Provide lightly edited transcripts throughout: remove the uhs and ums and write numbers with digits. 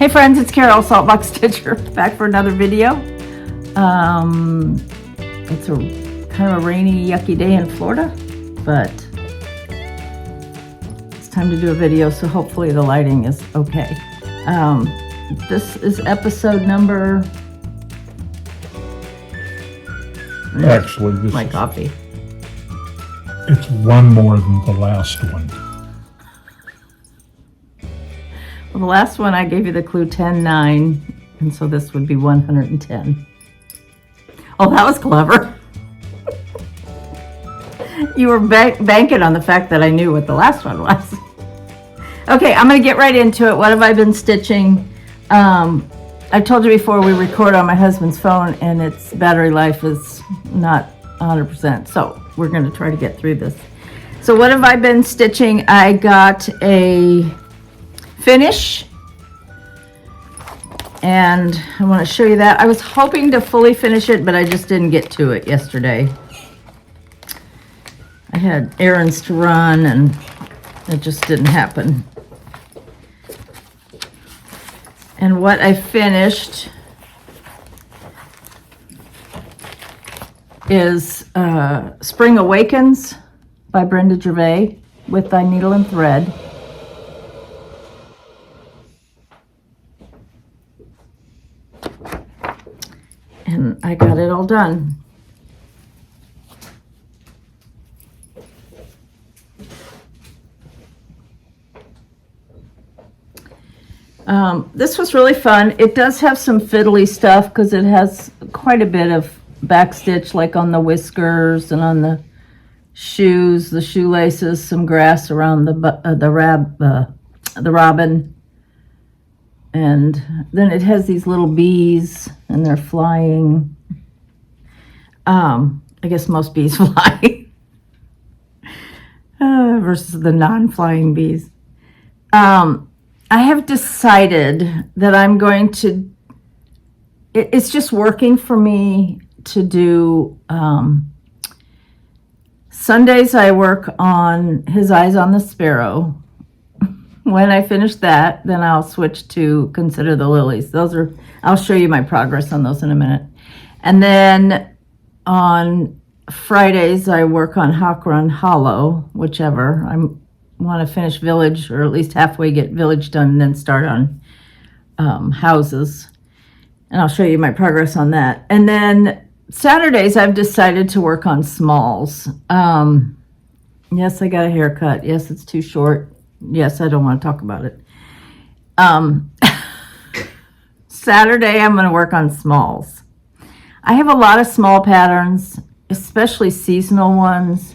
Hey friends, it's Carol, Saltbox Stitcher, back for another video. It's a kind of a rainy, yucky day in Florida, but it's time to do a video, so hopefully the lighting is okay. This is episode number... Actually, this my is, coffee. it's one more than the last one. Well, the last one I gave you the clue 10-9, and so this would be 110. Oh, that was clever. You were banking on the fact that I knew what the last one was. Okay, I'm going to get right into it. What have I been stitching? I told you before, we record on my husband's phone, and its battery life is not 100%, so we're going to try to get through this. So what have I been stitching? I got a finish, and I want to show you that. I was hoping to fully finish it, but I just didn't get to it yesterday. I had errands to run, and it just didn't happen. And what I finished is Spring Awakens by Brenda Gervais with Thy Needle and Thread. And I got it all done. This was really fun. It does have some fiddly stuff because it has quite a bit of backstitch, like on the whiskers and on the shoes, the shoelaces, some grass around the robin. And then it has these little bees, and they're flying. I guess most bees fly versus the non-flying bees. I have decided that I'm going to, it's just working for me to do, Sundays I work on His Eyes on the Sparrow. When I finish that, then I'll switch to Consider the Lilies. I'll show you my progress on those in a minute. And then on Fridays, I work on Hawk Run Hollow, whichever. I want to finish Village, or at least halfway get Village done, and then start on Houses. And I'll show you my progress on that. And then Saturdays, I've decided to work on Smalls. Yes, I got a haircut. Yes, it's too short. Yes, I don't want to talk about it. Saturday, I'm going to work on Smalls. I have a lot of small patterns, especially seasonal ones,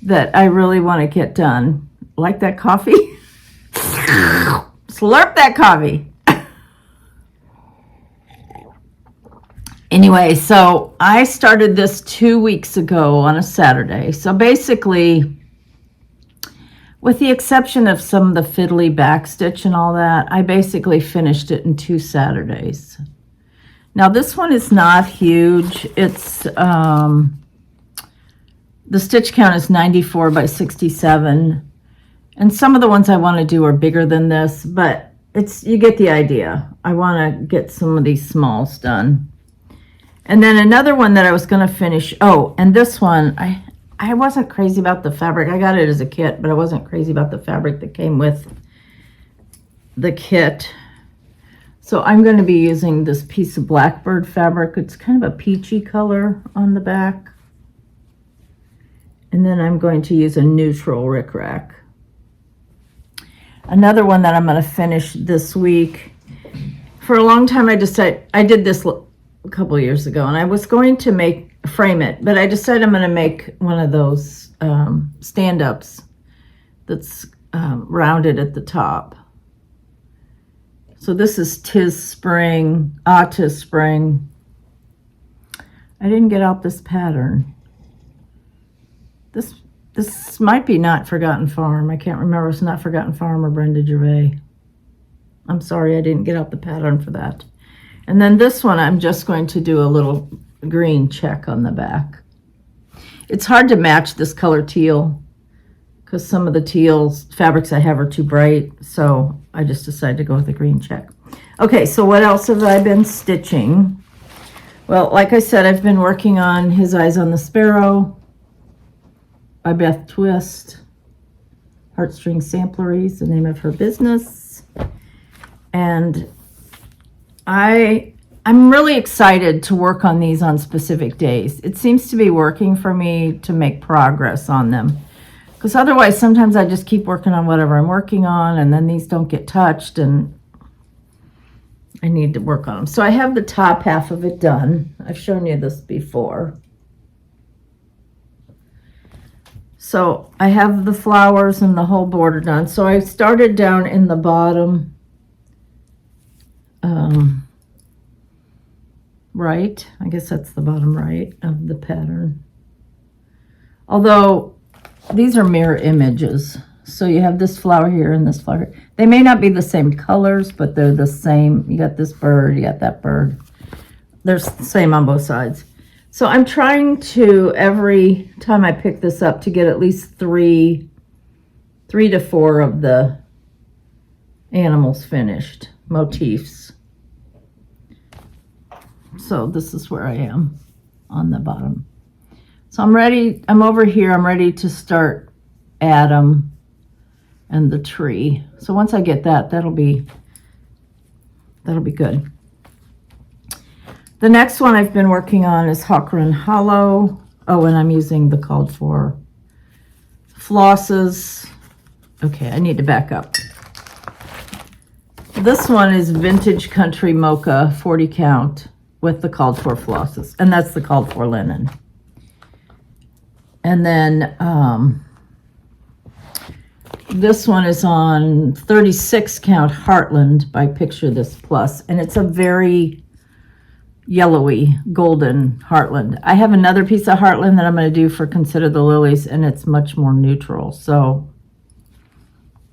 that I really want to get done. Like that coffee? Slurp that coffee. Anyway, so I started this 2 weeks ago on a Saturday. So basically, with the exception of some of the fiddly backstitch and all that, I basically finished it in 2 Saturdays. Now this one is not huge. It's, the stitch count is 94 by 67. And some of the ones I want to do are bigger than this, but you get the idea. I want to get some of these smalls done. And then another one that I was going to finish, and this one, I wasn't crazy about the fabric. I got it as a kit, but I wasn't crazy about the fabric that came with the kit. So I'm going to be using this piece of Blackbird fabric. It's kind of a peachy color on the back. And then I'm going to use a neutral rickrack. Another one that I'm going to finish this week. For a long time, I did this a couple of years ago, and I was going to frame it, but I decided I'm going to make one of those stand-ups that's rounded at the top. So this is Tis Spring. I didn't get out this pattern. This might be Not Forgotten Farm. I can't remember if it's Not Forgotten Farm or Brenda Gervais. I'm sorry, I didn't get out the pattern for that. And then this one, I'm just going to do a little green check on the back. It's hard to match this color teal because some of the teal fabrics I have are too bright, so I just decided to go with the green check. Okay, so what else have I been stitching? Well, like I said, I've been working on His Eyes on the Sparrow by Beth Twist. Heartstring Sampler is the name of her business. And I'm really excited to work on these on specific days. It seems to be working for me to make progress on them. Because otherwise, sometimes I just keep working on whatever I'm working on, and then these don't get touched, and I need to work on them. So I have the top half of it done. I've shown you this before. So I have the flowers and the whole border done. So I started down in the bottom right. I guess that's the bottom right of the pattern. Although these are mirror images. So you have this flower here and this flower. They may not be the same colors, but they're the same. You got this bird, you got that bird. They're the same on both sides. So I'm trying to, every time I pick this up, to get at least three to four of the animals finished, motifs. So this is where I am on the bottom. So I'm ready, I'm over here, I'm ready to start Adam and the tree. So once I get that, that'll be good. The next one I've been working on is Hawkrun Hollow. Oh, and I'm using the called for flosses. Okay, I need to back up. This one is Vintage Country Mocha 40 count with the called for flosses, and that's the called for linen. And then this one is on 36 count Heartland by Picture This Plus, and it's a very yellowy golden Heartland. I have another piece of Heartland that I'm going to do for Consider the Lilies, and it's much more neutral, so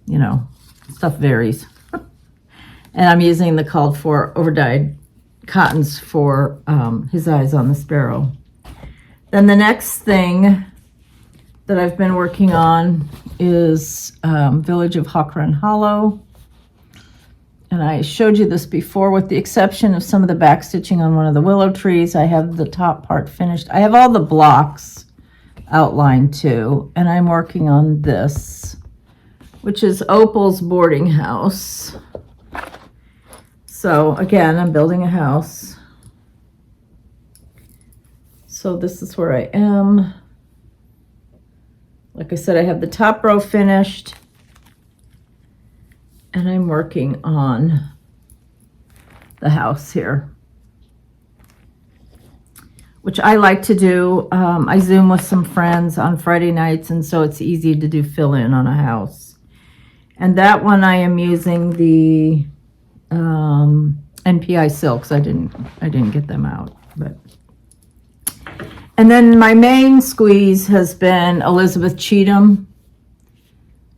you know, stuff varies. And I'm using the called for overdyed cottons for His Eyes on the Sparrow. Then the next thing that I've been working on is Village of Hawkrun Hollow. And I showed you this before, with the exception of some of the back stitching on one of the willow trees. I have the top part finished. I have all the blocks outlined too, and I'm working on this, which is Opal's boarding house. So again, I'm building a house. So this is where I am. Like I said, I have the top row finished, and I'm working on the house here, which I like to do. I Zoom with some friends on Friday nights, and so it's easy to do fill in on a house. And that one I am using the NPI silks. I didn't get them out, but. And then my main squeeze has been Elizabeth Cheatham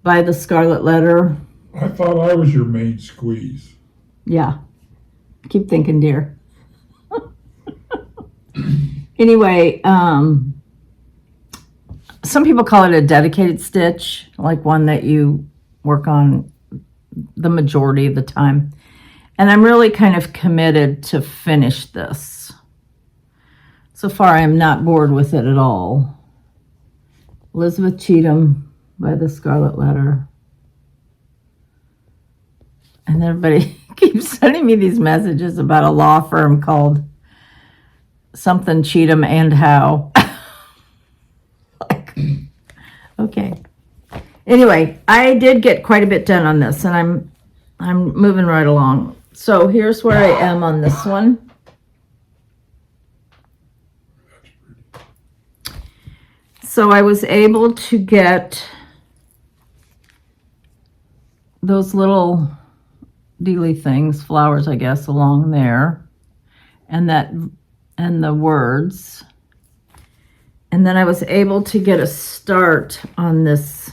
by the Scarlet Letter. I thought I was your main squeeze. Yeah. Keep thinking, dear. Anyway, some people call it a dedicated stitch, like one that you work on the majority of the time. And I'm really kind of committed to finish this. So far, I am not bored with it at all. Elizabeth Cheatham by the Scarlet Letter. And everybody keeps sending me these messages about a law firm called something Cheatham and Howe. Like, okay. Anyway, I did get quite a bit done on this, and I'm moving right along. So here's where I am on this one. So I was able to get those little dealy things, flowers, I guess, along there, and the words. And then I was able to get a start on this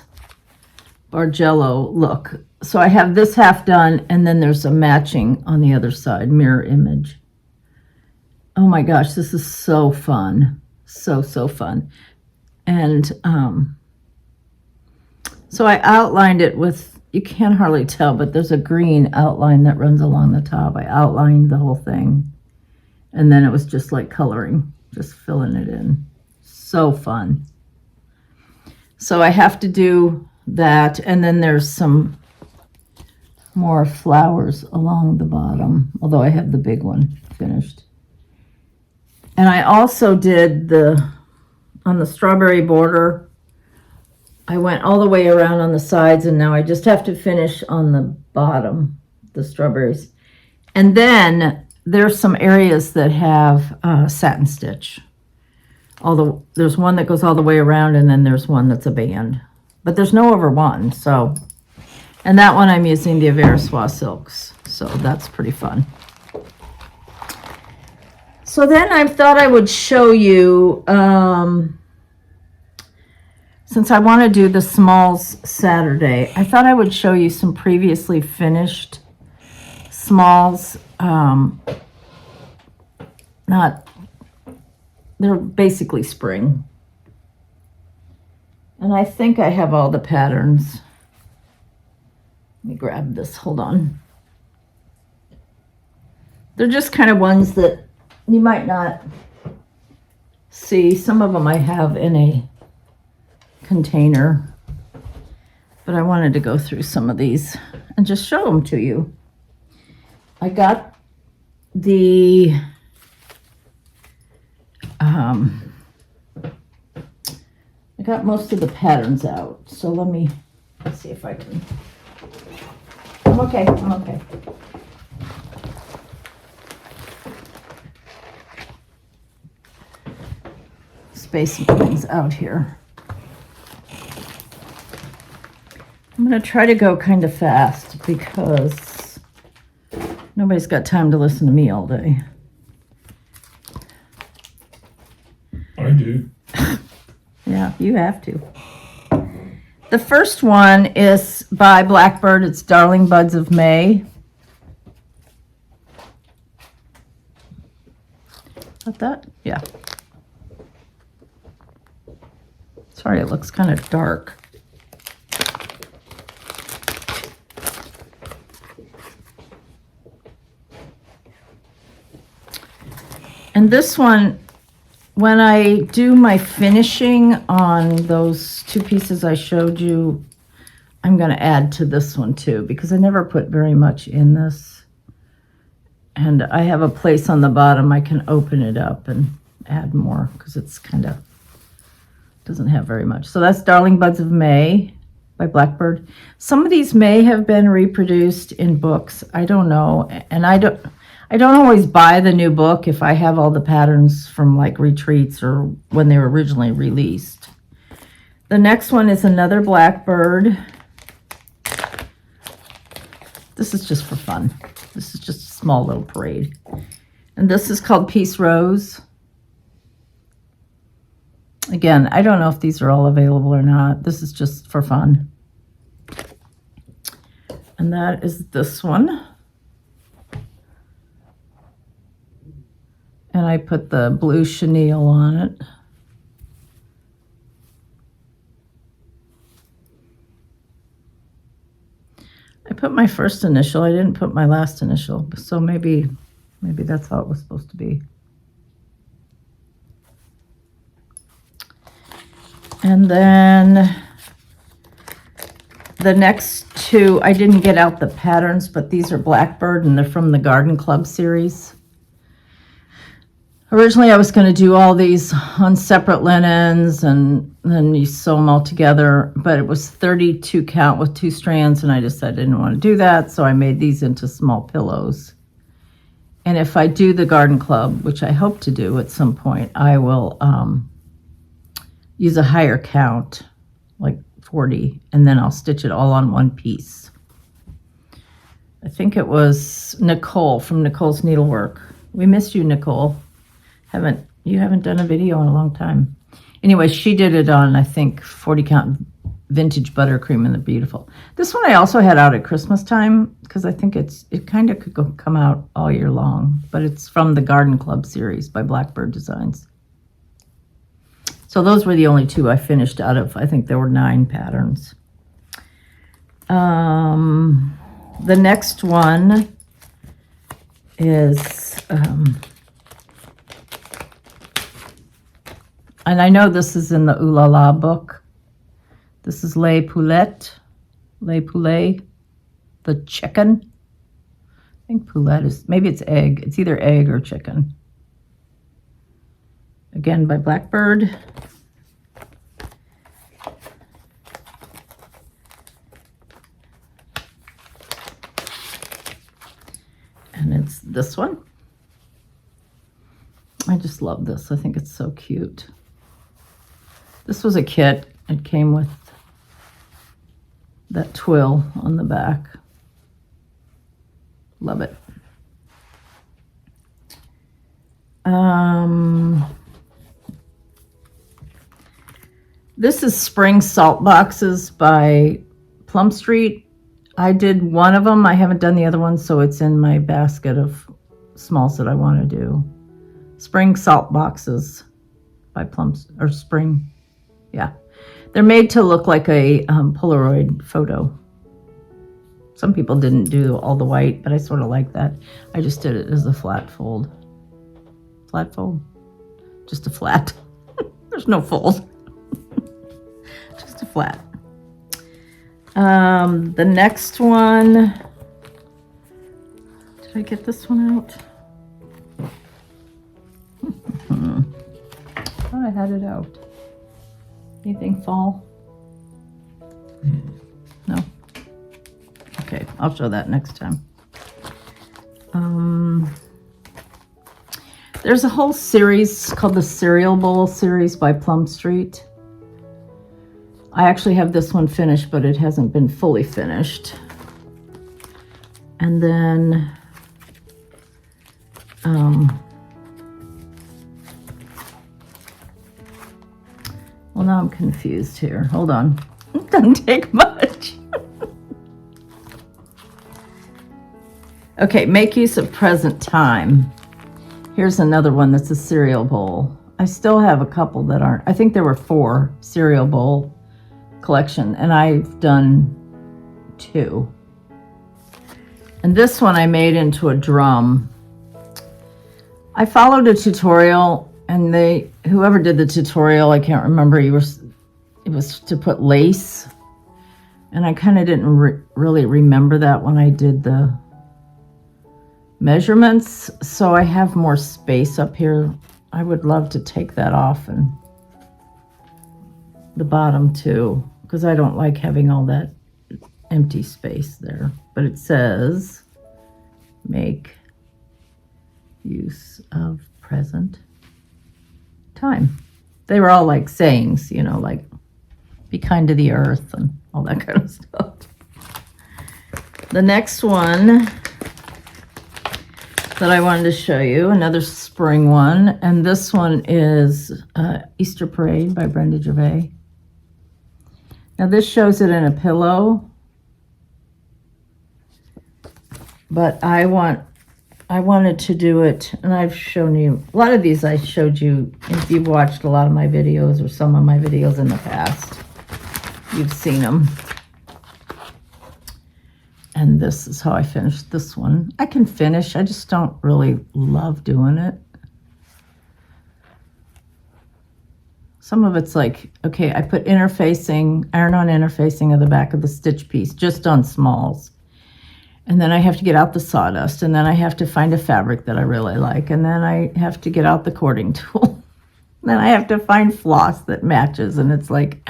Bargello look. So I have this half done, and then there's a matching on the other side, mirror image. Oh my gosh, this is so fun. So fun. And So I outlined it with, you can't hardly tell, but there's a green outline that runs along the top. I outlined the whole thing. And then it was just like coloring, just filling it in. So fun. So I have to do that. And then there's some more flowers along the bottom, although I have the big one finished. And I also did on the strawberry border, I went all the way around on the sides, and now I just have to finish on the bottom, the strawberries. And then there's some areas that have satin stitch. There's one that goes all the way around, and then there's one that's a band. But there's no over one, so. And that one I'm using the Aversois silks, so that's pretty fun. So then I thought I would show you, since I want to do the smalls Saturday, I thought I would show you some previously finished smalls. They're basically spring. And I think I have all the patterns. Let me grab this, hold on. They're just kind of ones that you might not see. Some of them I have in a container, but I wanted to go through some of these and just show them to you. I got I got most of the patterns out, so let's see if I can. I'm okay. Space some things out here. I'm going to try to go kind of fast because nobody's got time to listen to me all day. I do. Yeah, you have to. The first one is by Blackbird. It's Darling Buds of May. Got that? Yeah. Sorry, it looks kind of dark. And this one, when I do my finishing on those two pieces I showed you, I'm going to add to this one too, because I never put very much in this. And I have a place on the bottom I can open it up and add more, because it's kind of doesn't have very much. So that's Darling Buds of May by Blackbird. Some of these may have been reproduced in books. I don't know. And I don't always buy the new book if I have all the patterns from like retreats or when they were originally released. The next one is another Blackbird. This is just for fun. This is just a small little parade. And this is called Peace Rose. Again, I don't know if these are all available or not. This is just for fun. And that is this one. And I put the blue chenille on it. I put my first initial. I didn't put my last initial. So maybe that's how it was supposed to be. And then the next two, I didn't get out the patterns, but these are Blackbird and they're from the Garden Club series. Originally, I was going to do all these on separate linens and then you sew them all together, but it was 32 count with 2 strands, and I decided I didn't want to do that, so I made these into small pillows. And if I do the Garden Club, which I hope to do at some point, I will use a higher count, like 40, and then I'll stitch it all on one piece. I think it was Nicole from Nicole's Needlework. We missed you, Nicole. You haven't done a video in a long time. Anyway, she did it on, I think, 40 count vintage buttercream, and they're beautiful. This one I also had out at Christmas time because I think it kind of could come out all year long, but it's from the Garden Club series by Blackbird Designs. So those were the only two I finished out of, I think there were 9 patterns. The next one is, and I know this is in the Ooh La La book. This is Les Poulet, the chicken. I think poulet is, maybe it's egg. It's either egg or chicken. Again, by Blackbird. And it's this one. I just love this. I think it's so cute. This was a kit. It came with that twill on the back. Love it. This is spring salt boxes by Plum Street. I did one of them. I haven't done the other one, so it's in my basket of smalls that I want to do. Spring salt boxes by Spring. Yeah. They're made to look like a Polaroid photo. Some people didn't do all the white, but I sort of like that. I just did it as a flat fold. Flat fold? Just a flat. There's no fold. Just a flat. The next one, did I get this one out? I thought I had it out. Anything fall? No? Okay, I'll show that next time. There's a whole series called the Cereal Bowl series by Plum Street. I actually have this one finished, but it hasn't been fully finished. And then well, now I'm confused here. Hold on. It doesn't take much. Okay, make use of present time. Here's another one that's a cereal bowl. I still have a couple that aren't. I think there were 4 cereal bowl collection, and I've done 2. And this one I made into a drum. I followed a tutorial, and whoever did the tutorial, I can't remember, it was to put lace, and I kind of didn't really remember that when I did the measurements, so I have more space up here. I would love to take that off, and the bottom too, because I don't like having all that empty space there. But it says make use of present time. They were all like sayings, you know, like be kind to the earth and all that kind of stuff. The next one that I wanted to show you, another spring one, and this one is Easter Parade by Brenda Gervais. Now this shows it in a pillow, but I wanted to do it, and I've shown you, a lot of these I showed you, if you've watched a lot of my videos or some of my videos in the past, you've seen them. And this is how I finished this one. I can finish, I just don't really love doing it. Some of it's like, okay, I put interfacing, iron-on interfacing of the back of the stitch piece, just on smalls. And then I have to get out the sawdust, and then I have to find a fabric that I really like, and then I have to get out the cording tool. Then I have to find floss that matches, and it's like,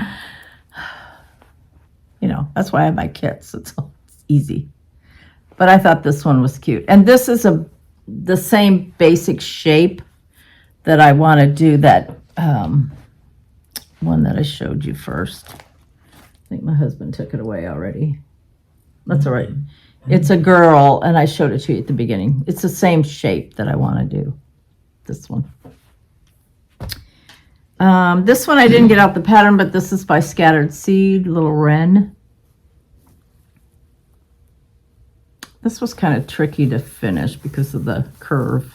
you know, that's why I have my kits. It's easy. But I thought this one was cute. And this is the same basic shape that I want to do that one that I showed you first. I think my husband took it away already. That's all right. It's a girl, and I showed it to you at the beginning. It's the same shape that I want to do. This one. This one I didn't get out the pattern, but this is by Scattered Seed, Little Wren. This was kind of tricky to finish because of the curve.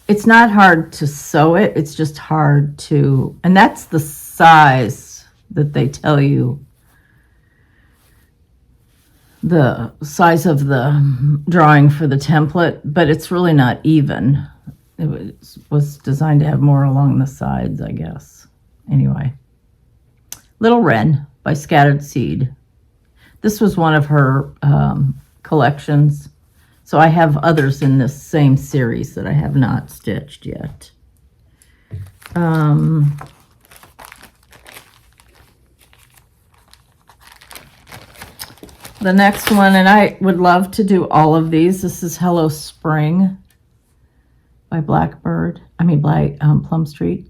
It's not hard to sew it, it's just hard to, and that's the size that they tell you the size of the drawing for the template, but it's really not even. It was designed to have more along the sides, I guess. Anyway, Little Wren by Scattered Seed. This was one of her collections. So I have others in this same series that I have not stitched yet. The next one, and I would love to do all of these. This is Hello Spring by Plum Street.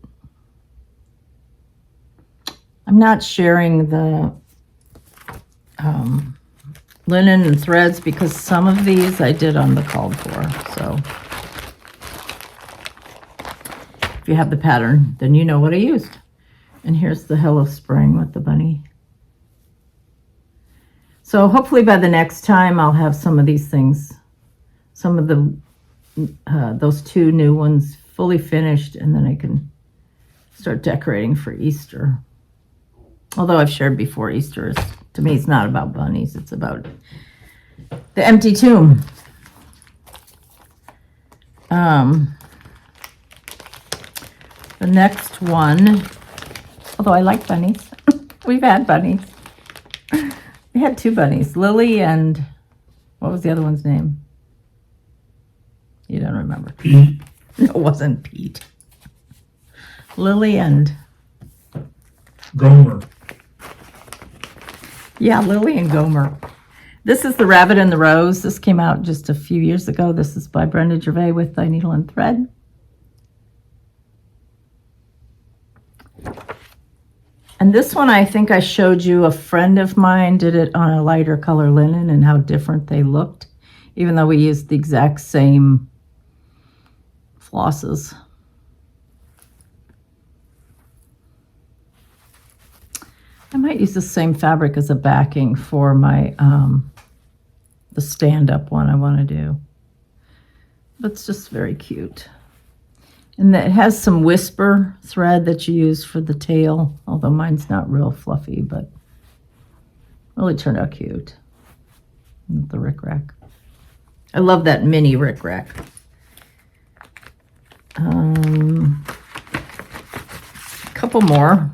I'm not sharing the linen and threads because some of these I did on the called for. So if you have the pattern, then you know what I used. And here's the Hello Spring with the bunny. So hopefully by the next time I'll have some of these things, some of the those two new ones fully finished, and then I can start decorating for Easter. Although I've shared before, Easter is, to me, it's not about bunnies, it's about the empty tomb. The next one, although I like bunnies, we've had bunnies. We had two bunnies, Lily and, what was the other one's name? You don't remember. Pete. No, it wasn't Pete. Lily and... Gomer. Yeah, Lily and Gomer. This is The Rabbit and the Rose. This came out just a few years ago. This is by Brenda Gervais with Thy Needle and Thread. And this one, I think I showed you, a friend of mine did it on a lighter color linen and how different they looked, even though we used the exact same flosses. I might use the same fabric as a backing for my the stand-up one I want to do. But it's just very cute. And it has some whisper thread that you use for the tail, although mine's not real fluffy, but really turned out cute. And the rickrack. I love that mini rickrack. A couple more.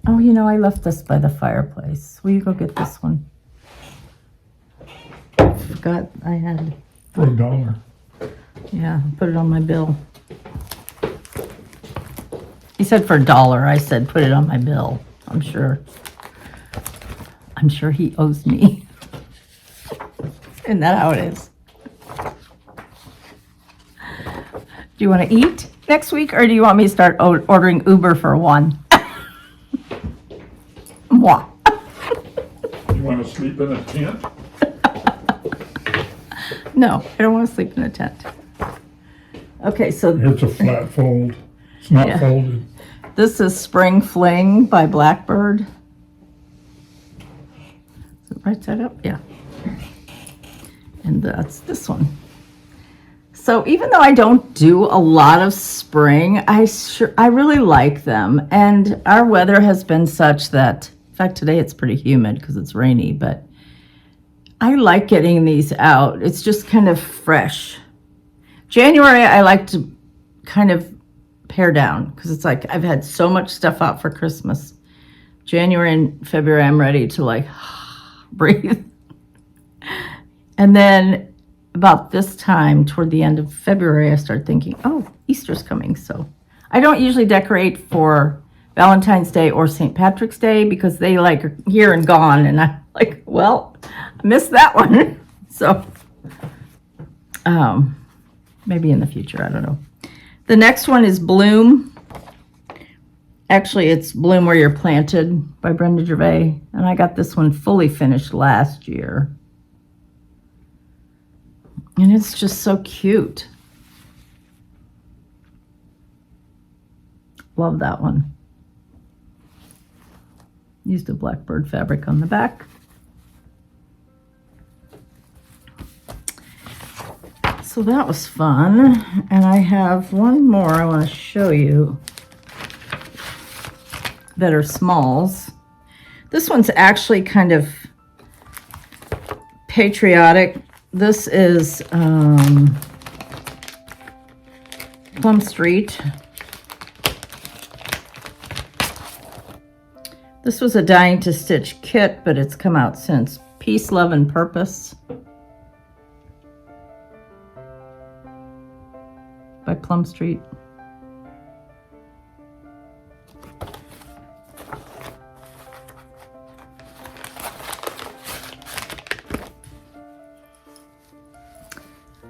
Oh, you know, I left this by the fireplace. Will you go get this one? I forgot I had. For $1. Yeah, put it on my bill. He said for $1. I said put it on my bill. I'm sure he owes me. Isn't that how it is? Do you want to eat next week, or do you want me to start ordering Uber for one? Moi. You want to sleep in a tent? No, I don't want to sleep in a tent. Okay, so It's a flat fold. It's not Yeah. folded. this is Spring Fling by Blackbird. Is it right side up? Yeah. And that's this one. So even though I don't do a lot of spring, I really like them. And our weather has been such that, in fact, today it's pretty humid because it's rainy, but I like getting these out. It's just kind of fresh. January, I like to kind of pare down because it's like I've had so much stuff out for Christmas. January and February, I'm ready to like breathe. And then about this time, toward the end of February, I start thinking, oh, Easter's coming. So I don't usually decorate for Valentine's Day or St. Patrick's Day because they like are here and gone. And I'm like, well, I missed that one. So maybe in the future, I don't know. The next one is Bloom. Actually, it's Bloom Where You're Planted by Brenda Gervais. And I got this one fully finished last year. And it's just so cute. Love that one. Used a Blackbird fabric on the back. So that was fun. And I have one more I want to show you. that are smalls. This one's actually kind of patriotic. This is Plum Street. This was a Dying to Stitch kit, but it's come out since. Peace, Love, and Purpose by Plum Street.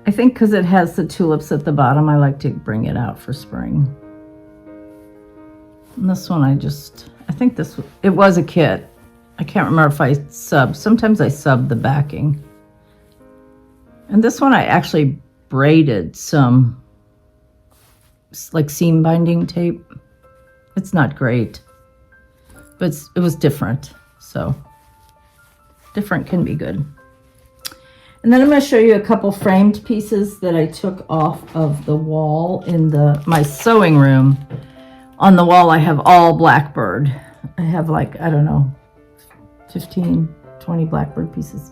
I think because it has the tulips at the bottom, I like to bring it out for spring. And this one I think it was a kit. I can't remember if I subbed. Sometimes I sub the backing. And this one I actually braided some like seam binding tape. It's not great, but it was different. So different can be good. And then I'm going to show you a couple framed pieces that I took off of the wall in my sewing room. On the wall I have all blackbird. I have like, I don't know, 15, 20 blackbird pieces.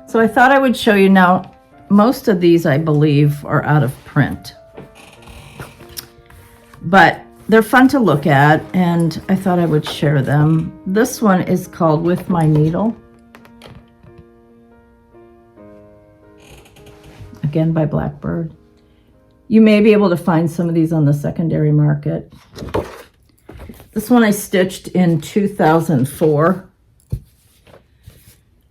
So I thought I would show you now. Most of these I believe are out of print, but they're fun to look at and I thought I would share them. This one is called With My Needle. Again by Blackbird. You may be able to find some of these on the secondary market. This one I stitched in 2004.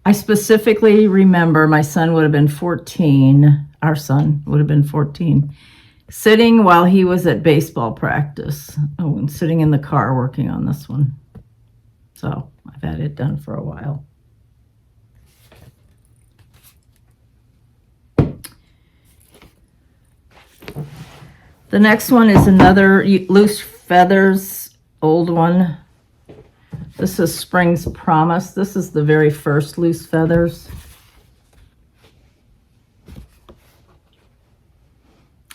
I specifically remember my son would have been 14. Our son would have been 14. Sitting while he was at baseball practice. Oh, and sitting in the car working on this one. So I've had it done for a while. The next one is another Loose Feathers, old one. This is Spring's Promise. This is the very first Loose Feathers.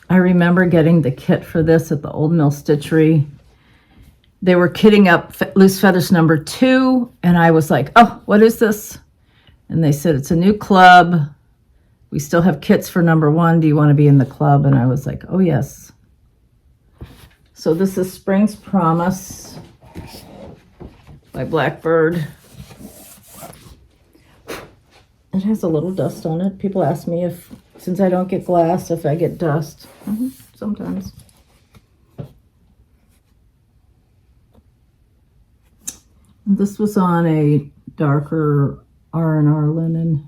I remember getting the kit for this at the Old Mill Stitchery. They were kitting up Loose Feathers number 2, and I was like, oh, what is this? And they said, it's a new club. We still have kits for number 1. Do you want to be in the club? And I was like, oh, yes. So this is Spring's Promise by Blackbird. It has a little dust on it. People ask me if, since I don't get glass, if I get dust. Sometimes. And this was on a darker R&R linen.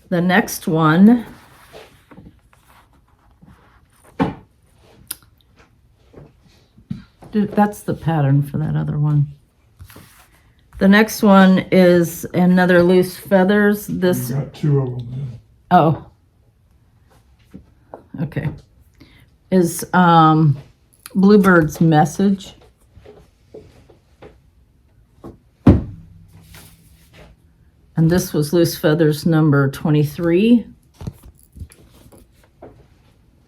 The next one that's the pattern for that other one. The next one is another Loose Feathers. This You got 2 of them then. Oh. Okay. Is Bluebird's Message. And this was Loose Feathers number 23.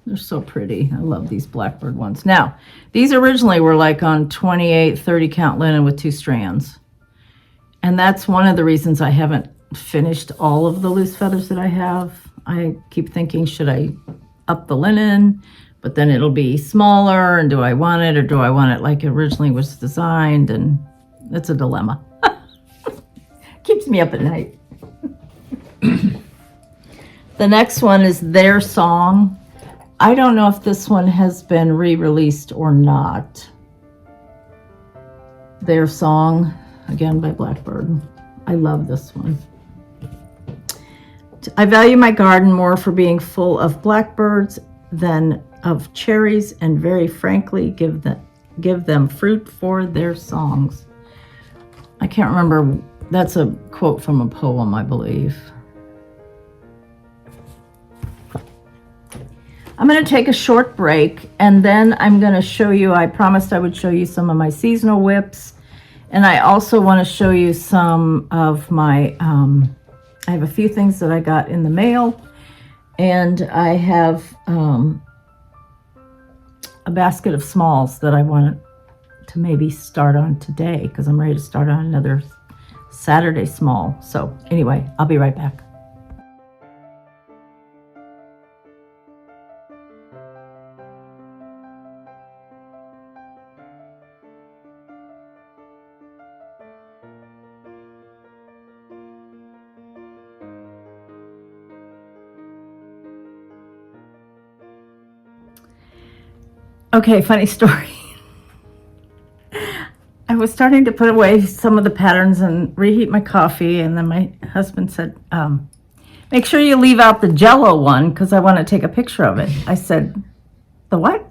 They're so pretty. I love these Blackbird ones. Now, these originally were like on 28, 30 count linen with 2 strands. And that's one of the reasons I haven't finished all of the Loose Feathers that I have. I keep thinking, should I up the linen? But then it'll be smaller, and do I want it, or do I want it like it originally was designed? And it's a dilemma. Keeps me up at night. The next one is Their Song. I don't know if this one has been re-released or not. Their Song, again by Blackbird. I love this one. I value my garden more for being full of blackbirds than of cherries, and very frankly give them fruit for their songs. I can't remember. That's a quote from a poem, I believe. I'm going to take a short break, and then I'm going to show you, I promised I would show you some of my seasonal whips, and I also want to show you some of my, I have a few things that I got in the mail, and I have a basket of smalls that I want to maybe start on today because I'm ready to start on another Saturday small. So anyway, I'll be right back. Okay, funny story. I was starting to put away some of the patterns and reheat my coffee, and then my husband said, make sure you leave out the Jello one because I want to take a picture of it. I said, the what?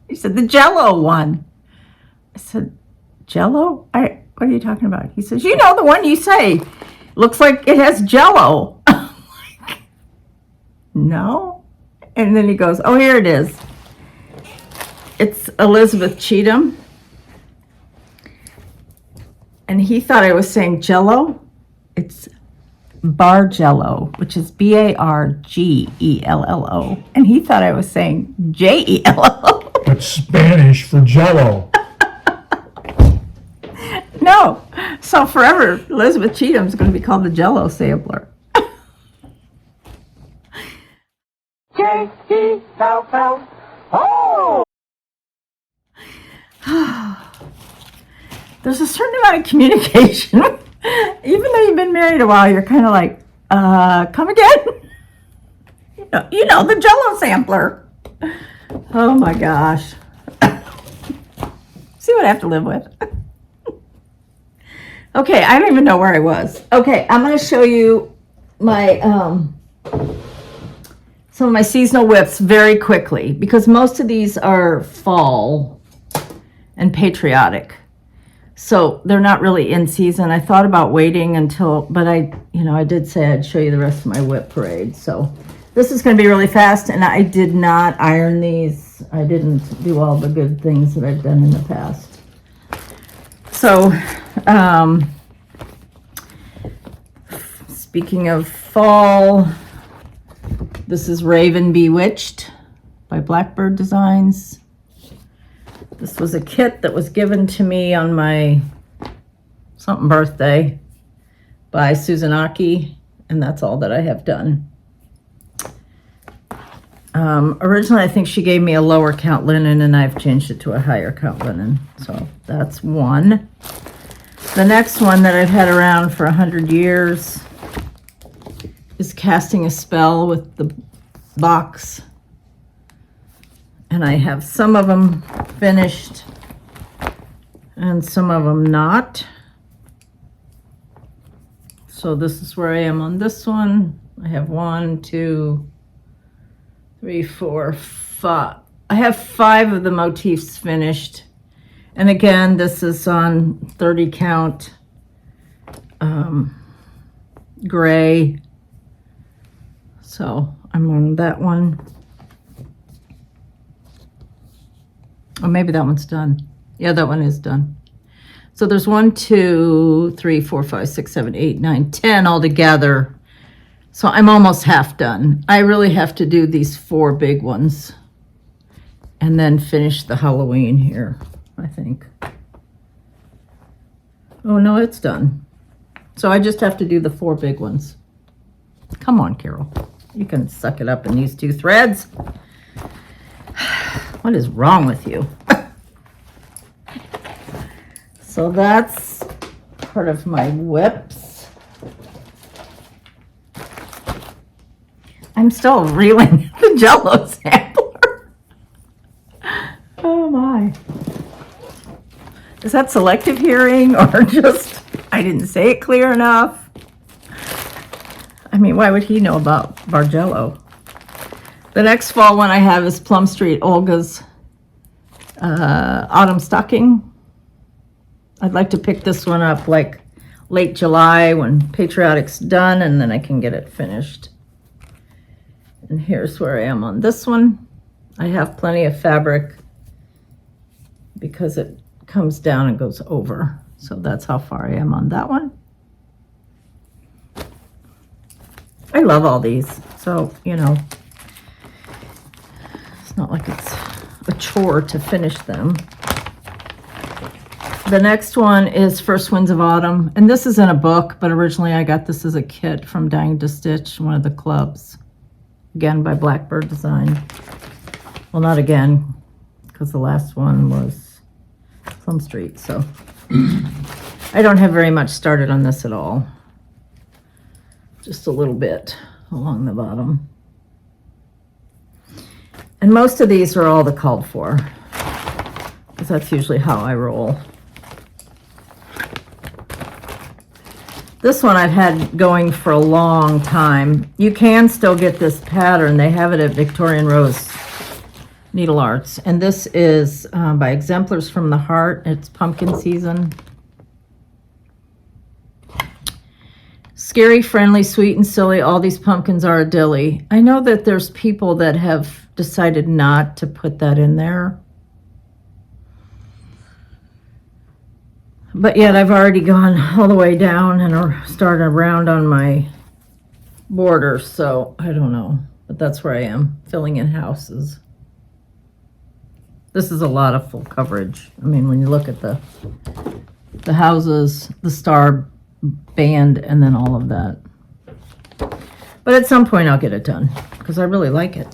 He said, the Jello one. I said, Jello? What are you talking about? He says, you know, the one you say looks like it has Jello. I'm like, no. And then he goes, oh, here it is. It's Elizabeth Cheatham. And he thought I was saying Jello. It's Bargello, which is Bargello. And he thought I was saying Jello. That's Spanish for Jello. No. So forever, Elizabeth Cheatham's going to be called the Jello Sampler. J-E-L-L-O! There's a certain amount of communication. Even though you've been married a while, you're kind of like, come again? You know, the Jello Sampler. Oh my gosh. See what I have to live with. Okay, I don't even know where I was. Okay, I'm going to show you my some of my seasonal whips very quickly because most of these are fall and patriotic. So they're not really in season. I thought about waiting until, but I did say I'd show you the rest of my whip parade. So this is going to be really fast, and I did not iron these. I didn't do all the good things that I've done in the past. So, speaking of fall, this is Raven Bewitched by Blackbird Designs. This was a kit that was given to me on my something birthday by Susan Aki, and that's all that I have done. Originally, I think she gave me a lower count linen, and I've changed it to a higher count linen. So that's one. The next one that I've had around for 100 years is Casting a Spell with the box. And I have some of them finished and some of them not. So this is where I am on this one. I have 1, 2, 3, 4, 5. I have 5 of the motifs finished. And again, this is on 30 count gray. So I'm on that one. Or maybe that one's done. Yeah, that one is done. So there's 1, 2, 3, 4, 5, 6, 7, 8, 9, 10 all together. So I'm almost half done. I really have to do these 4 big ones and then finish the Halloween here, I think. Oh no, it's done. So I just have to do the 4 big ones. Come on, Carol. You can suck it up in these 2 threads. What is wrong with you? So that's part of my whips. I'm still reeling the Jello Sampler. Oh my. Is that selective hearing or just I didn't say it clear enough? I mean, why would he know about Bargello? The next fall one I have is Plum Street Olga's Autumn Stocking. I'd like to pick this one up like late July when Patriotic's done, and then I can get it finished. And here's where I am on this one. I have plenty of fabric because it comes down and goes over. So that's how far I am on that one. I love all these. So, you know, it's not like it's a chore to finish them. The next one is First Winds of Autumn, and this is in a book, but originally I got this as a kit from Dying to Stitch, one of the clubs. Again, by Blackbird Design. Well, not again, because the last one was Plum Street, so I don't have very much started on this at all. Just a little bit along the bottom. And most of these are all the called for, because that's usually how I roll. This one I've had going for a long time. You can still get this pattern. They have it at Victorian Rose Needle Arts. And this is by Exemplars from the Heart. It's pumpkin season. Scary, friendly, sweet, and silly. All these pumpkins are a dilly. I know that there's people that have decided not to put that in there. But yet I've already gone all the way down and started around on my border, so I don't know. But that's where I am, filling in houses. This is a lot of full coverage. I mean, when you look at the houses, the star band, and then all of that. But at some point I'll get it done, because I really like it.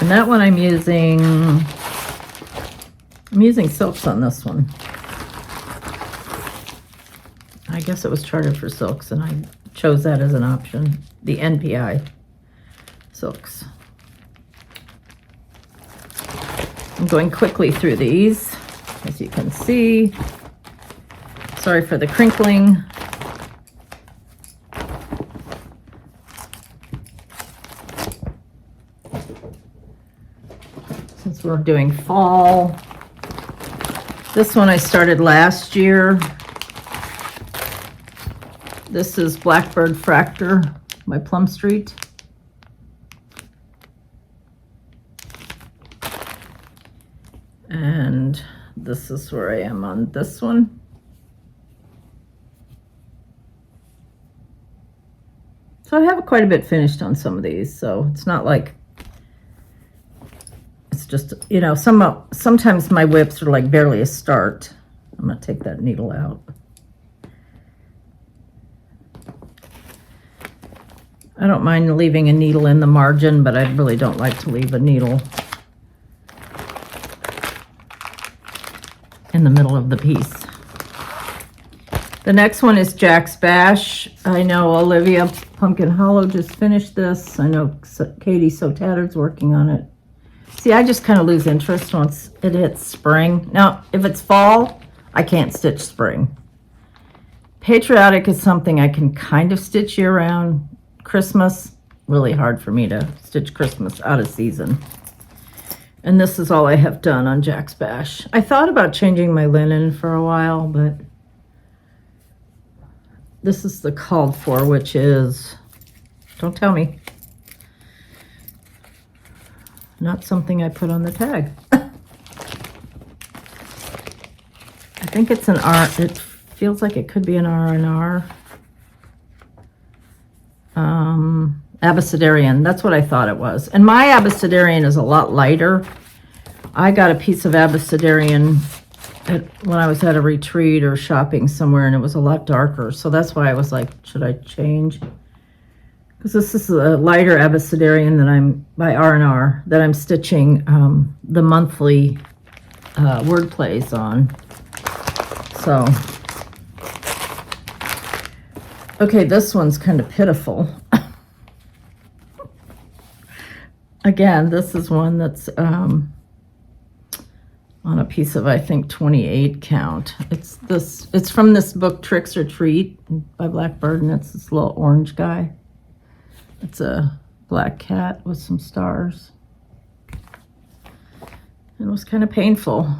And that one I'm using silks on this one. I guess it was charted for silks, and I chose that as an option. The NPI silks. I'm going quickly through these, as you can see. Sorry for the crinkling. Since we're doing fall. This one I started last year. This is Blackbird Fractor by Plum Street. And this is where I am on this one. So I have quite a bit finished on some of these, so it's not like it's just, you know, sometimes my whips are like barely a start. I'm gonna take that needle out. I don't mind leaving a needle in the margin, but I really don't like to leave a needle in the middle of the piece. The next one is Jack's Bash. I know Olivia Pumpkin Hollow just finished this. I know Katie So Tattered's working on it. See, I just kind of lose interest once it hits spring. Now, if it's fall, I can't stitch spring. Patriotic is something I can kind of stitch year round. Christmas, really hard for me to stitch Christmas out of season. And this is all I have done on Jack's Bash. I thought about changing my linen for a while, but this is the called for, which is, don't tell me, not something I put on the tag. I think it's an R. It feels like it could be an R&R. Abecedarian, that's what I thought it was. And my Abecedarian is a lot lighter. I got a piece of Abecedarian when I was at a retreat or shopping somewhere, and it was a lot darker. So that's why I was like, should I change? Because this is a lighter Abecedarian that I'm by R&R that I'm stitching the monthly word plays on. So, okay, this one's kind of pitiful. Again, this is one that's on a piece of, I think, 28 count. It's from this book, Tricks or Treat by Blackbird, and it's this little orange guy. It's a black cat with some stars. It was kind of painful,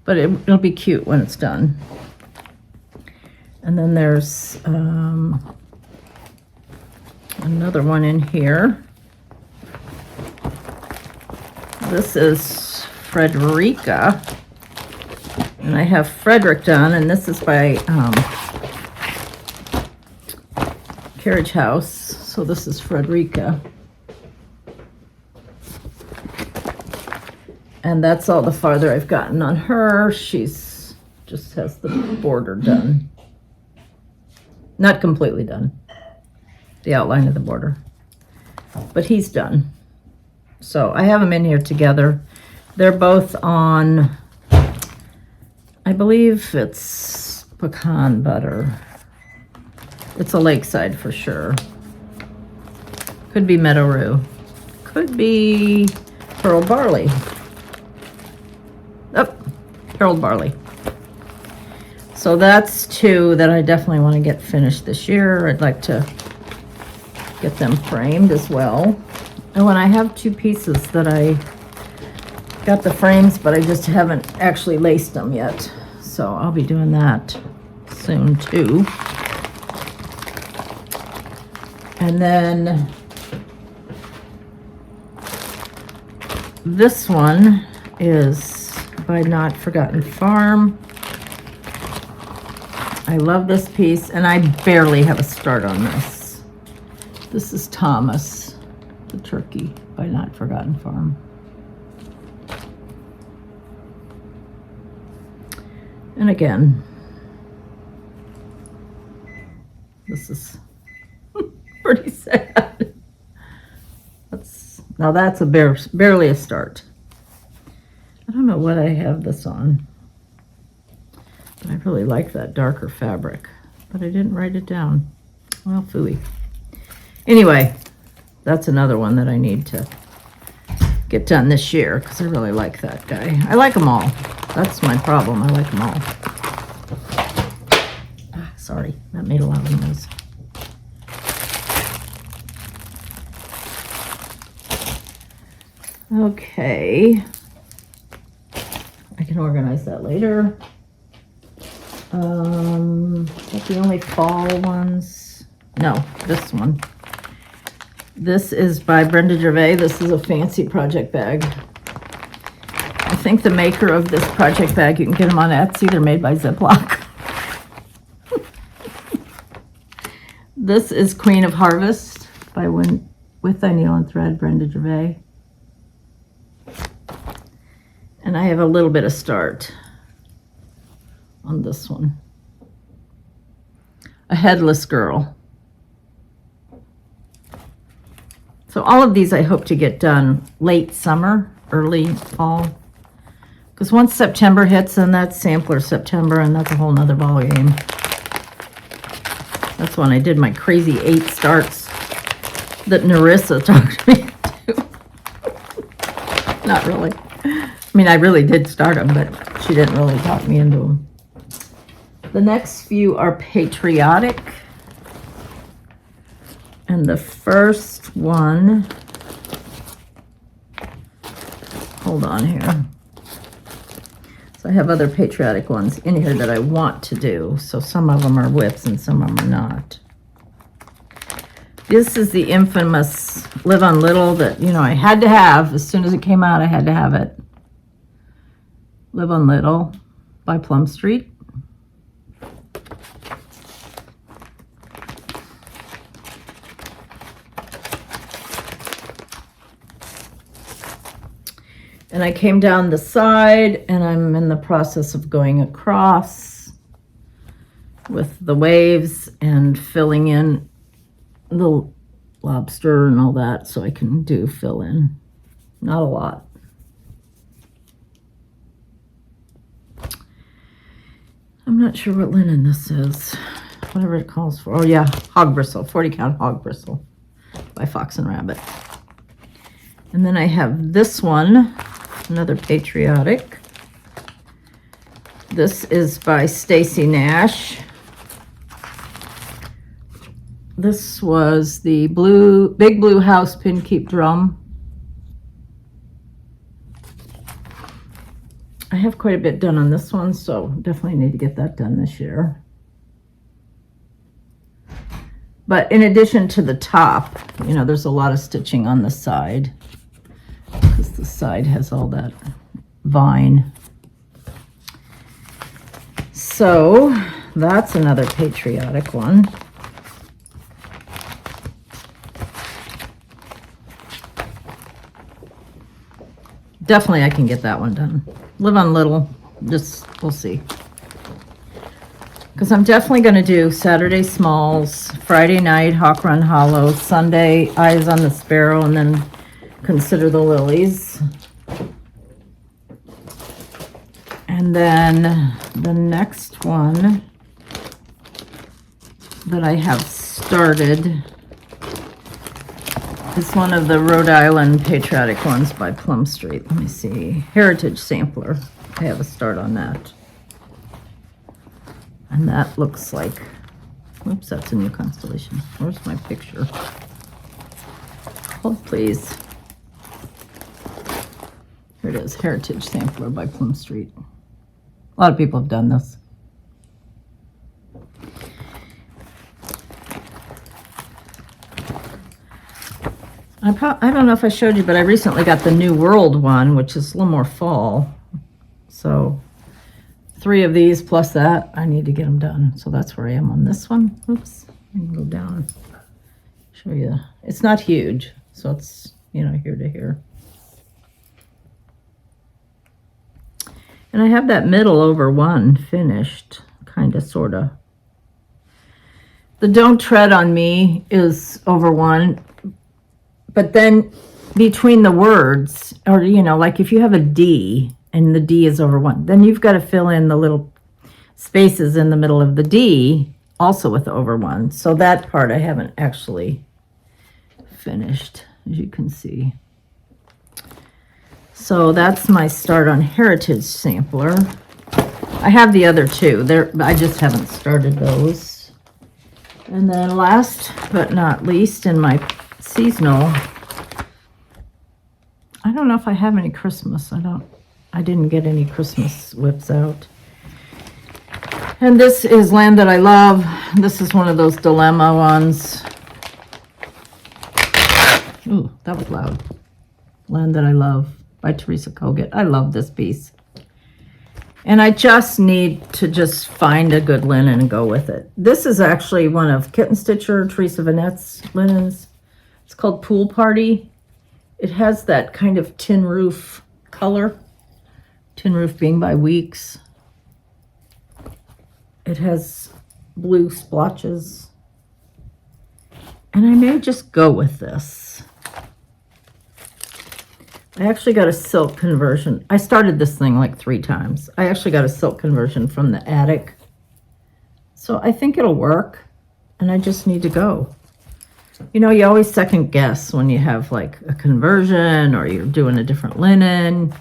but it'll be cute when it's done. And then there's another one in here. This is Frederica, and I have Frederick done, and this is by Carriage House. So this is Frederica. And that's all the farther I've gotten on her. She's just has the border done. Not completely done. The outline of the border. But he's done. So I have them in here together. They're both on, I believe it's pecan butter. It's a Lakeside for sure. Could be Meadow Rue. Could be pearl barley. Oh, pearl barley. So that's two that I definitely want to get finished this year. I'd like to get them framed as well. And when I have two pieces that I got the frames, but I just haven't actually laced them yet. So I'll be doing that soon too. And then this one is by Not Forgotten Farm. I love this piece, and I barely have a start on this. This is Thomas, the turkey, by Not Forgotten Farm. And again, this is pretty sad. That's a barely a start. I don't know what I have this on. I really like that darker fabric, but I didn't write it down. Well, phooey. Anyway, that's another one that I need to get done this year because I really like that guy. I like them all. That's my problem. I like them all. Ah, sorry, that made a lot of noise. Okay. I can organize that later. That's the only fall ones. No, this one. This is by Brenda Gervais. This is a fancy project bag. I think the maker of this project bag, you can get them on Etsy. They're made by Ziploc. This is Queen of Harvest by With Thy Needle and Thread, Brenda Gervais. And I have a little bit of start on this one. A Headless Girl. So all of these I hope to get done late summer, early fall. Because once September hits, then that's Sampler September, and that's a whole nother ball game. That's when I did my crazy 8 starts that Narissa talked me to. Not really. I mean, I really did start them, but she didn't really talk me into them. The next few are patriotic. And the first one, hold on here. So I have other patriotic ones in here that I want to do. So some of them are whips and some of them are not. This is the infamous Live on Little that, you know, I had to have. As soon as it came out, I had to have it. Live on Little by Plum Street. And I came down the side, and I'm in the process of going across with the waves and filling in the lobster and all that, so I can do fill in. Not a lot. I'm not sure what linen this is. Whatever it calls for. Oh yeah, hog bristle, 40 count hog bristle by Fox and Rabbit. And then I have this one, another patriotic. This is by Stacy Nash. This was the Big Blue House Pin Keep Drum. I have quite a bit done on this one, so definitely need to get that done this year. But in addition to the top, you know, there's a lot of stitching on the side because the side has all that vine. So that's another patriotic one. definitely I can get that one done. Live on little, just, we'll see. Because I'm definitely going to do Saturday Smalls, Friday night Hawk Run Hollow, Sunday Eyes on the Sparrow, and then Consider the Lilies. And then the next one that I have started is one of the Rhode Island patriotic ones by Plum Street. Let me see. Heritage Sampler. I have a start on that. And that looks like, oops, that's a new constellation. Where's my picture? Hold, please. Here it is, Heritage Sampler by Plum Street. A lot of people have done this. I don't know if I showed you, but I recently got the New World one, which is a little more fall. So 3 of these plus that, I need to get them done. So that's where I am on this one. Oops, I can go down, show you. It's not huge, so it's, you know, here to here. And I have that middle over one finished, kind of, sort of. The Don't Tread on Me is over one, but then between the words, or, you know, like if you have a D and the D is over one, then you've got to fill in the little spaces in the middle of the D also with over one. So that part I haven't actually finished, as you can see. So that's my start on Heritage Sampler. I have the other 2. I just haven't started those. And then last but not least, in my seasonal, I don't know if I have any Christmas. I didn't get any Christmas whips out. And this is Land That I Love. This is one of those dilemma ones. Ooh, that was loud. Land That I Love by Teresa Kogut. I love this piece. And I just need to just find a good linen and go with it. This is actually one of Kitten Stitcher, Teresa Vanette's linens. It's called Pool Party. It has that kind of tin roof color. Tin Roof being by Weeks. It has blue splotches. And I may just go with this. I actually got a silk conversion. I started this thing like 3 times. I actually got a silk conversion from the attic. So I think it'll work. And I just need to go. You know, you always second guess when you have like a conversion or you're doing a different linen.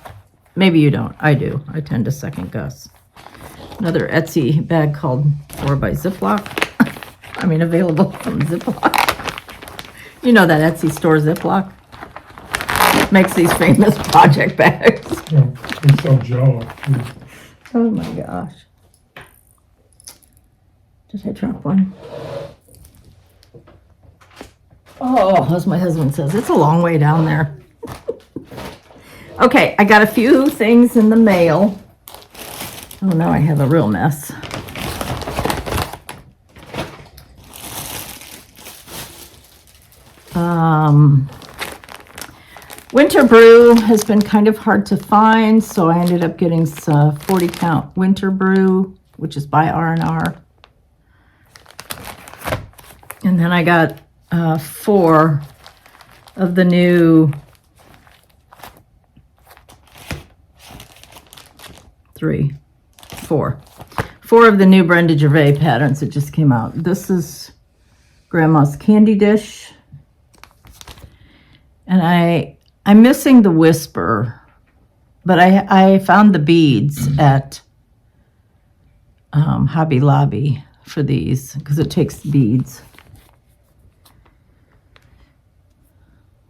Maybe you don't. I do. I tend to second guess. Another Etsy bag called 4 by Ziploc. I mean, available from Ziploc. You know that Etsy store, Ziploc? Makes these famous project bags. Yeah, we sell Jello. Oh my gosh. Did I drop one? Oh, as my husband says, it's a long way down there. Okay, I got a few things in the mail. Oh, now I have a real mess. Winter Brew has been kind of hard to find, so I ended up getting some 40 count Winter Brew, which is by R&R. And then I got 4 of the new 4 of the new Brenda Gervais patterns that just came out. This is Grandma's Candy Dish. And I'm missing the Whisper, but I found the beads at Hobby Lobby for these because it takes beads.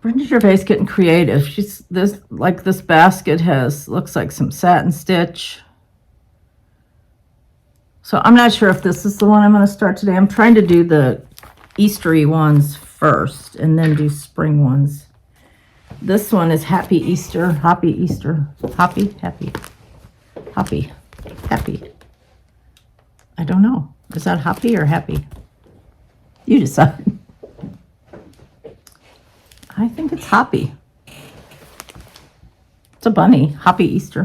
Brenda Gervais getting creative. She's this basket looks like some satin stitch. So I'm not sure if this is the one I'm going to start today. I'm trying to do the Eastery ones first and then do spring ones. This one is Happy Easter, Happy Easter, Happy. I don't know. Is that happy or happy? You decide. I think it's happy. It's a bunny. Happy Easter.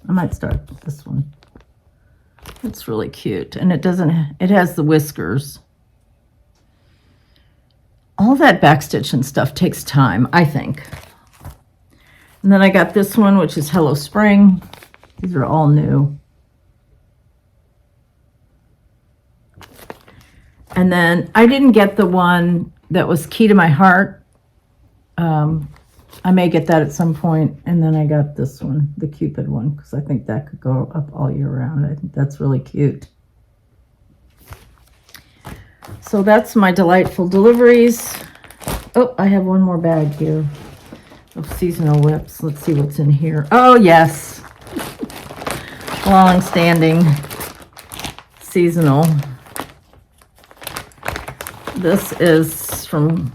I might start with this one. It's really cute. And it has the whiskers. All that backstitch and stuff takes time, I think. And then I got this one, which is Hello Spring. These are all new. And then I didn't get the one that was Key to My Heart. I may get that at some point. And then I got this one, the Cupid one, because I think that could go up all year round. I think that's really cute. So that's my delightful deliveries. Oh, I have one more bag here of seasonal whips. Let's see what's in here. Oh, yes. Long-standing seasonal. This is from,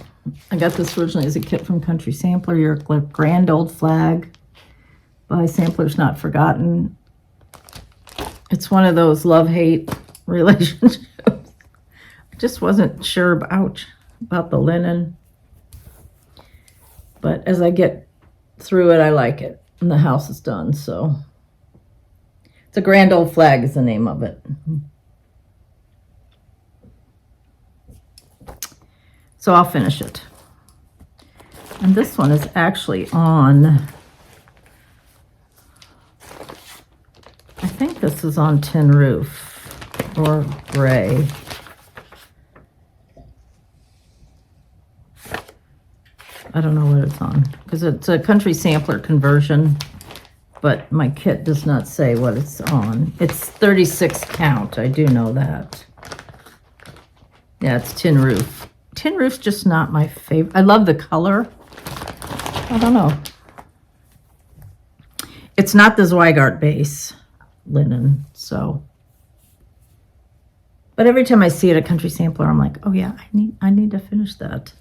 I got this originally as a kit from Country Sampler, Your Grand Old Flag by Samplers Not Forgotten. It's one of those love-hate relationships. I just wasn't sure about the linen. But as I get through it, I like it. And the house is done, so. It's a Grand Old Flag is the name of it. So I'll finish it. And this one is actually on, I think this is on Tin Roof or gray. I don't know what it's on because it's a Country Sampler conversion, but my kit does not say what it's on. It's 36 count. I do know that. Yeah, it's Tin Roof. Tin Roof's just not my favorite. I love the color. I don't know. It's not the Zweigart base linen, so. But every time I see it at Country Sampler, I'm like, oh yeah, I need to finish that.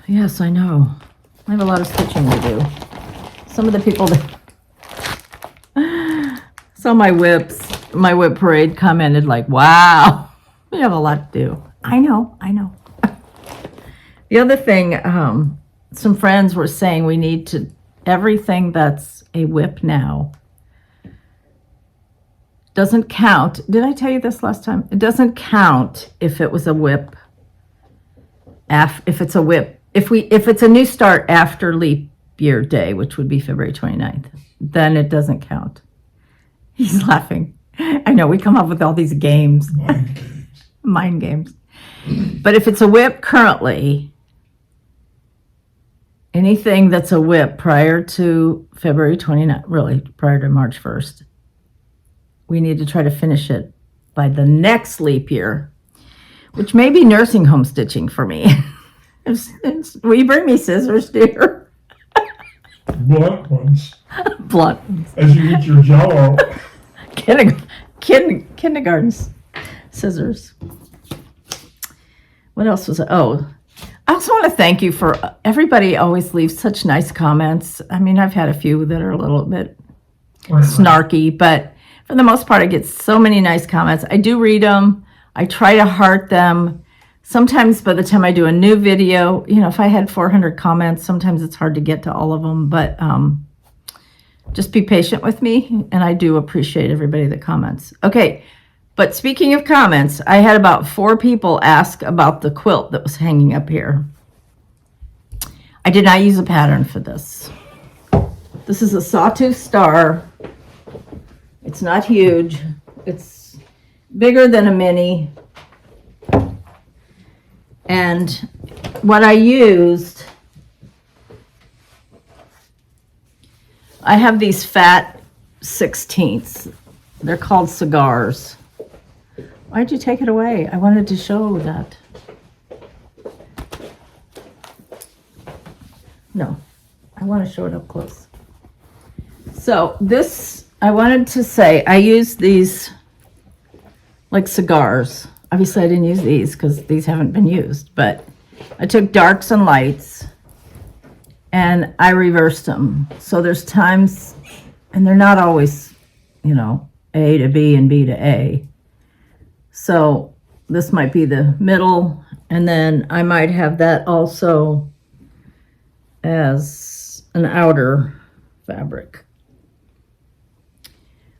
Yes, I know. I have a lot of stitching to do. Some of the people that saw my whip parade commented like, wow, you have a lot to do. I know. The other thing, some friends were saying we need to, everything that's a whip now doesn't count. Did I tell you this last time? It doesn't count if it was a whip, if it's a whip. If it's a new start after leap year day, which would be February 29th, then it doesn't count. He's laughing. I know, we come up with all these games. Mind games. But if it's a whip currently, anything that's a whip prior to February 29th, really prior to March 1st, we need to try to finish it by the next leap year, which may be nursing home stitching for me. Will you bring me scissors, dear? Blunt ones. Blunt ones. As you eat your Jello. Kindergarten scissors. What else was it? Oh, I also want to thank you for everybody always leaves such nice comments. I mean, I've had a few that are a little bit snarky, but for the most part, I get so many nice comments. I do read them. I try to heart them. Sometimes by the time I do a new video, if I had 400 comments, sometimes it's hard to get to all of them, but just be patient with me, and I do appreciate everybody that comments. Okay, but speaking of comments, I had about 4 people ask about the quilt that was hanging up here. I did not use a pattern for this. This is a Sawtooth Star. It's not huge. It's bigger than a mini. And what I used, I have these fat 16ths. They're called cigars. Why'd you take it away? I wanted to show that. No, I want to show it up close. So this, I wanted to say, I used these like cigars. Obviously, I didn't use these because these haven't been used, but I took darks and lights and I reversed them. So there's times, and they're not always, A to B and B to A. So this might be the middle, and then I might have that also as an outer fabric.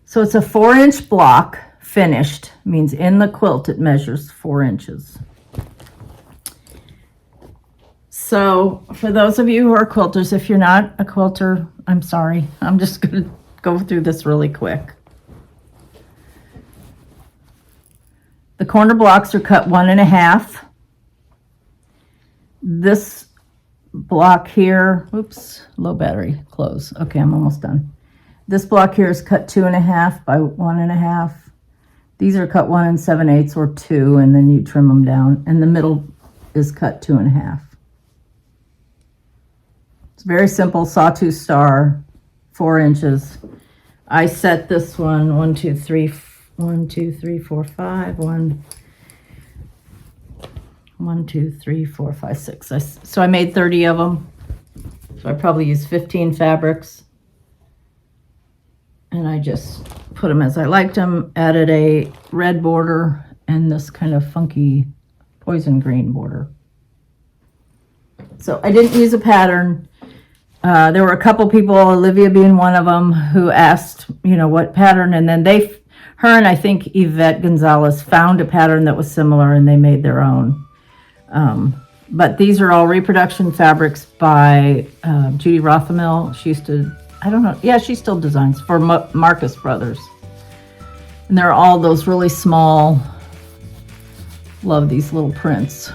So it's a 4-inch block, finished, means in the quilt it measures 4 inches. So for those of you who are quilters, if you're not a quilter, I'm sorry. I'm just going to go through this really quick. The corner blocks are cut 1.5. This block here, oops, low battery, close. Okay, I'm almost done. This block here is cut 2.5 by 1.5. These are cut 1 7/8 or 2, and then you trim them down. And the middle is cut 2.5. It's very simple, sawtooth star, 4 inches. I set this one 1, 2, 3, 1, 2, 3, 4, 5, 1, 2, 3, 4, 5, 6. So I made 30 of them. So I probably used 15 fabrics. And I just put them as I liked them, added a red border and this kind of funky poison green border. So I didn't use a pattern. There were a couple people, Olivia being one of them, who asked, what pattern, and then her and I think Yvette Gonzalez found a pattern that was similar and they made their own. But these are all reproduction fabrics by Judy Rothamel. She used to, I don't know, yeah, she still designs for Marcus Brothers. And they're all those really small, love these little prints.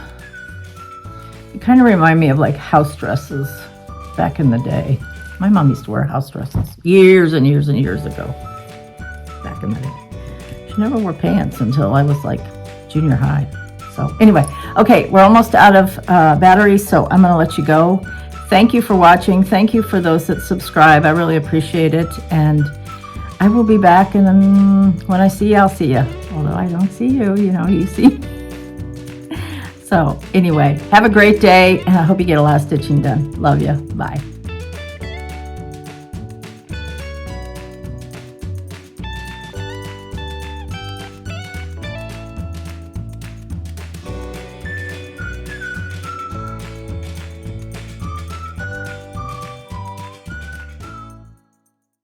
They kind of remind me of like house dresses back in the day. My mom used to wear house dresses years and years and years ago, back in the day. She never wore pants until I was like junior high. So anyway, okay, we're almost out of batteries, so I'm going to let you go. Thank you for watching. Thank you for those that subscribe. I really appreciate it. And I will be back, and when I see you, I'll see you. Although I don't see you, you see me. So anyway, have a great day, and I hope you get a lot of stitching done. Love you. Bye.